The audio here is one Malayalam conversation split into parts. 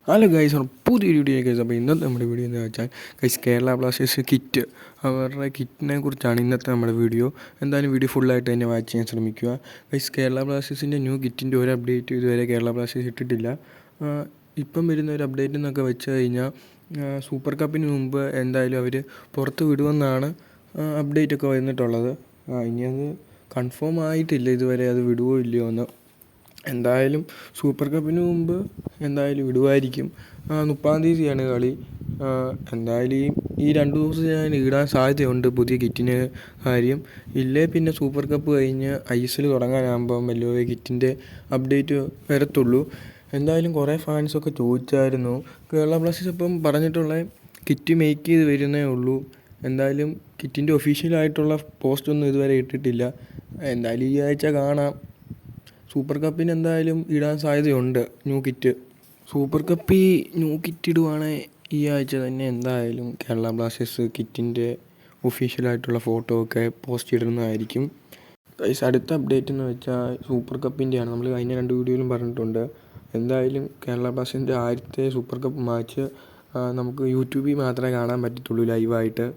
ഹലോ ഗൈസ്, പുതിയൊരു വീഡിയോ ഗൈസ്. അപ്പോൾ ഇന്നത്തെ നമ്മുടെ വീഡിയോ എന്ന് വെച്ചാൽ ഗൈസ്, കേരള ബ്ലാസ്റ്റേഴ്സ് കിറ്റ്, അവരുടെ കിറ്റിനെ കുറിച്ചാണ് ഇന്നത്തെ നമ്മുടെ വീഡിയോ. എന്തായാലും വീഡിയോ ഫുള്ളായിട്ട് തന്നെ വാച്ച് ചെയ്യാൻ ശ്രമിക്കുക ഗൈസ്. കേരള ബ്ലാസ്റ്റേഴ്സിൻ്റെ ന്യൂ കിറ്റിൻ്റെ ഒരു അപ്ഡേറ്റ് ഇതുവരെ കേരള ബ്ലാസ്റ്റേഴ്സ് ഇട്ടിട്ടില്ല. ഇപ്പം വരുന്ന ഒരു അപ്ഡേറ്റ് എന്നൊക്കെ വെച്ച് കഴിഞ്ഞാൽ സൂപ്പർ കപ്പിന് മുമ്പ് എന്തായാലും അവർ പുറത്ത് വിടുമെന്നാണ് അപ്ഡേറ്റൊക്കെ വന്നിട്ടുള്ളത്. ഇനി അത് കൺഫേം ആയിട്ടില്ല ഇതുവരെ, അത് വിടുവോ ഇല്ലയോ എന്ന്. എന്തായാലും സൂപ്പർ കപ്പിന് മുമ്പ് എന്തായാലും വിടുമായിരിക്കും. 30-ാം തീയതിയാണ് കളി. എന്തായാലും ഈ 2 ദിവസം ഞാൻ ഇടാൻ സാധ്യതയുണ്ട് പുതിയ കിറ്റിന് കാര്യം. ഇല്ലേ പിന്നെ സൂപ്പർ കപ്പ് കഴിഞ്ഞ് ISL തുടങ്ങാനാകുമ്പം വല്ലതും കിറ്റിൻ്റെ അപ്ഡേറ്റ് വരത്തുള്ളൂ. എന്തായാലും കുറേ ഫാൻസൊക്കെ ചോദിച്ചായിരുന്നു. കേരള ബ്ലാസ്റ്റേഴ്സ് ഇപ്പം പറഞ്ഞിട്ടുള്ള കിറ്റ് മേക്ക് ചെയ്ത് വരുന്നേ ഉള്ളൂ. എന്തായാലും കിറ്റിൻ്റെ ഒഫീഷ്യലായിട്ടുള്ള പോസ്റ്റൊന്നും ഇതുവരെ ഇട്ടിട്ടില്ല. എന്തായാലും ഈ ആഴ്ച കാണാം. സൂപ്പർ കപ്പിന് എന്തായാലും ഇടാൻ സാധ്യതയുണ്ട് ന്യൂ കിറ്റ്. സൂപ്പർ കപ്പിൽ ന്യൂ കിറ്റ് ഇടുവാണെങ്കിൽ ഈ ആഴ്ച തന്നെ എന്തായാലും കേരള ബ്ലാസ്റ്റേഴ്സ് കിറ്റിൻ്റെ ഒഫീഷ്യലായിട്ടുള്ള ഫോട്ടോ ഒക്കെ പോസ്റ്റ് ഇടുന്നതായിരിക്കും. അടുത്ത അപ്ഡേറ്റ് എന്ന് വെച്ചാൽ സൂപ്പർ കപ്പിൻ്റെയാണ്. നമ്മൾ കഴിഞ്ഞ 2 വീഡിയോയിലും പറഞ്ഞിട്ടുണ്ട്. എന്തായാലും കേരള ബ്ലാസ്റ്റേഴ്സിൻ്റെ ആദ്യത്തെ സൂപ്പർ കപ്പ് മാച്ച് നമുക്ക് യൂട്യൂബിൽ മാത്രമേ കാണാൻ പറ്റത്തുള്ളൂ ലൈവായിട്ട്.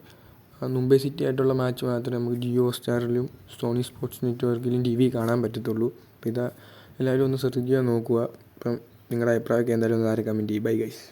മുംബൈ സിറ്റി ആയിട്ടുള്ള മാച്ച് മാത്രമേ നമുക്ക് ജിയോ സ്റ്റാറിലും സോണി സ്പോർട്സ് നെറ്റ്വർക്കിലും TV കാണാൻ പറ്റത്തുള്ളൂ. അപ്പോൾ ഇത് എല്ലാവരും ഒന്ന് ശ്രദ്ധിക്കാൻ നോക്കുക. അപ്പം നിങ്ങളുടെ അഭിപ്രായമൊക്കെ എന്തായാലും ഒന്ന് കമൻറ്റ് ചെയ്യും. Bye guys.